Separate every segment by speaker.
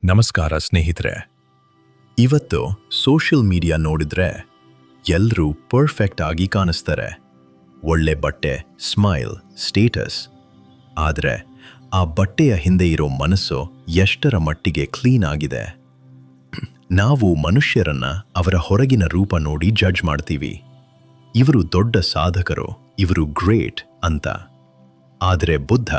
Speaker 1: ನಮಸ್ಕಾರ ಸ್ನೇಹಿತರೆ. ಇವತ್ತು ಸೋಷಿಯಲ್ ಮೀಡಿಯಾ ನೋಡಿದ್ರೆ ಎಲ್ಲರೂ ಪರ್ಫೆಕ್ಟ್ ಆಗಿ ಕಾಣಿಸ್ತಾರೆ. ಒಳ್ಳೆ ಬಟ್ಟೆ, ಸ್ಮೈಲ್, ಸ್ಟೇಟಸ್. ಆದರೆ ಆ ಬಟ್ಟೆಯ ಹಿಂದೆ ಇರೋ ಮನಸ್ಸು ಎಷ್ಟರ ಮಟ್ಟಿಗೆ ಕ್ಲೀನ್ ಆಗಿದೆ? ನಾವು ಮನುಷ್ಯರನ್ನ ಅವರ ಹೊರಗಿನ ರೂಪ ನೋಡಿ ಜಡ್ಜ್ ಮಾಡ್ತೀವಿ. ಇವರು ದೊಡ್ಡ ಸಾಧಕರು, ಇವರು ಗ್ರೇಟ್ ಅಂತ. ಆದರೆ ಬುದ್ಧ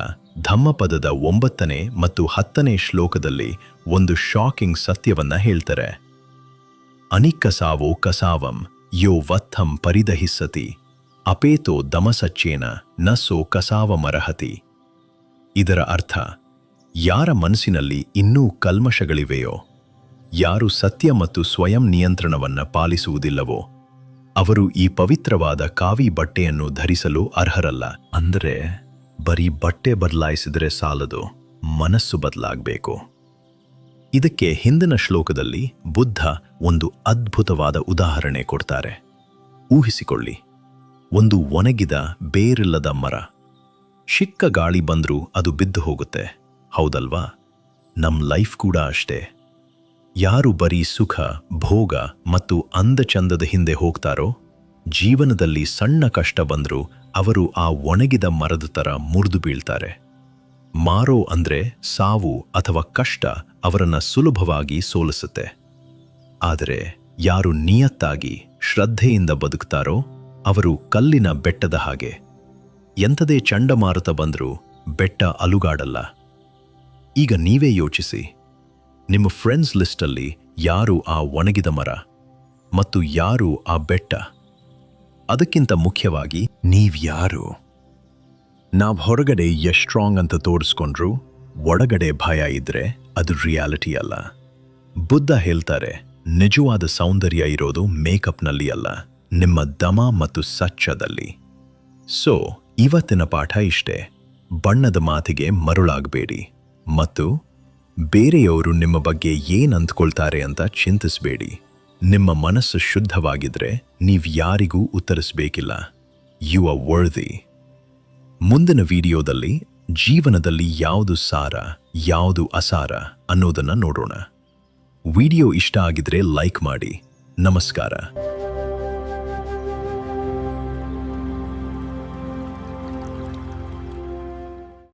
Speaker 1: ಧಮ್ಮಪದದ 9ನೇ ಮತ್ತು 10ನೇ ಶ್ಲೋಕದಲ್ಲಿ ಒಂದು ಶಾಕಿಂಗ್ ಸತ್ಯವನ್ನ ಹೇಳ್ತಾರೆ. ಅನಿಕ್ಕಸಾವೋ ಕಸಾವಂ ಯೋ ವತ್ತಂ ಪರಿದಹಿಸ್ಸತಿ ಅಪೇತೋ ದಮಸಚ್ಚೇನ ನಸೋ ಕಸಾವಮರಹತಿ. ಇದರ ಅರ್ಥ, ಯಾರ ಮನಸ್ಸಿನಲ್ಲಿ ಇನ್ನೂ ಕಲ್ಮಶಗಳಿವೆಯೋ, ಯಾರು ಸತ್ಯ ಮತ್ತು ಸ್ವಯಂ ನಿಯಂತ್ರಣವನ್ನ ಪಾಲಿಸುವುದಿಲ್ಲವೋ, ಅವರು ಈ ಪವಿತ್ರವಾದ ಕಾವಿ ಬಟ್ಟೆಯನ್ನು ಧರಿಸಲು ಅರ್ಹರಲ್ಲ. ಅಂದರೆ ಬರೀ ಬಟ್ಟೆ ಬದಲಾಯಿಸಿದರೆ ಸಾಲದು, ಮನಸ್ಸು ಬದಲಾಗಬೇಕು. ಇದಕ್ಕೆ ಹಿಂದಿನ ಶ್ಲೋಕದಲ್ಲಿ ಬುದ್ಧ ಒಂದು ಅದ್ಭುತವಾದ ಉದಾಹರಣೆ ಕೊಡ್ತಾರೆ. ಊಹಿಸಿಕೊಳ್ಳಿ, ಒಂದು ಒಣಗಿದ ಬೇರಿಲ್ಲದ ಮರ. ಚಿಕ್ಕ ಗಾಳಿ ಬಂದ್ರೂ ಅದು ಬಿದ್ದು ಹೋಗುತ್ತೆ, ಹೌದಲ್ವಾ? ನಮ್ ಲೈಫ್ ಕೂಡ ಅಷ್ಟೇ. ಯಾರು ಬರೀ ಸುಖ, ಭೋಗ ಮತ್ತು ಅಂದಚಂದದ ಹಿಂದೆ ಹೋಗ್ತಾರೋ, ಜೀವನದಲ್ಲಿ ಸಣ್ಣ ಕಷ್ಟ ಬಂದ್ರೂ ಅವರು ಆ ಒಣಗಿದ ಮರದ ಥರ ಮುರಿದು ಬೀಳ್ತಾರೆ. ಮಾರೋ ಅಂದ್ರೆ ಸಾವು ಅಥವಾ ಕಷ್ಟ ಅವರನ್ನ ಸುಲಭವಾಗಿ ಸೋಲಿಸುತ್ತೆ. ಆದರೆ ಯಾರು ನಿಯತ್ತಾಗಿ ಶ್ರದ್ಧೆಯಿಂದ ಬದುಕ್ತಾರೋ ಅವರು ಕಲ್ಲಿನ ಬೆಟ್ಟದ ಹಾಗೆ. ಎಂಥದೇ ಚಂಡಮಾರುತ ಬಂದರೂ ಬೆಟ್ಟ ಅಲುಗಾಡಲ್ಲ. ಈಗ ನೀವೇ ಯೋಚಿಸಿ, ನಿಮ್ಮ ಫ್ರೆಂಡ್ಸ್ ಲಿಸ್ಟಲ್ಲಿ ಯಾರು ಆ ಒಣಗಿದ ಮರ ಮತ್ತು ಯಾರು ಆ ಬೆಟ್ಟ? ಅದಕ್ಕಿಂತ ಮುಖ್ಯವಾಗಿ ನೀವ್ಯಾರು? ನಾವು ಹೊರಗಡೆ ಎಷ್ಟು ಸ್ಟ್ರಾಂಗ್ ಅಂತ ತೋರಿಸ್ಕೊಂಡ್ರು ಒಳಗಡೆ ಭಯ ಇದ್ರೆ ಅದು ರಿಯಾಲಿಟಿ ಅಲ್ಲ. ಬುದ್ಧ ಹೇಳ್ತಾರೆ, ನಿಜವಾದ ಸೌಂದರ್ಯ ಇರೋದು ಮೇಕಪ್ನಲ್ಲಿ ಅಲ್ಲ, ನಿಮ್ಮ ದಮ ಮತ್ತು ಸಚ್ಚದಲ್ಲಿ. ಸೊ ಇವತ್ತಿನ ಪಾಠ ಇಷ್ಟೇ. ಬಣ್ಣದ ಮಾತಿಗೆ ಮರುಳಾಗಬೇಡಿ ಮತ್ತು ಬೇರೆಯವರು ನಿಮ್ಮ ಬಗ್ಗೆ ಏನ್ ಅಂದ್ಕೊಳ್ತಾರೆ ಅಂತ ಚಿಂತಿಸಬೇಡಿ. ನಿಮ್ಮ ಮನಸ್ಸು ಶುದ್ಧವಾಗಿದ್ರೆ ನೀವು ಯಾರಿಗೂ ಉತ್ತರಿಸಬೇಕಿಲ್ಲ. You are worthy. ಮುಂದಿನ ವಿಡಿಯೋದಲ್ಲಿ ಜೀವನದಲ್ಲಿ ಯಾವುದು ಸಾರ, ಯಾವುದು ಅಸಾರ ಅನ್ನೋದನ್ನ ನೋಡೋಣ. ವಿಡಿಯೋ ಇಷ್ಟ ಆಗಿದ್ರೆ ಲೈಕ್ ಮಾಡಿ. ನಮಸ್ಕಾರ.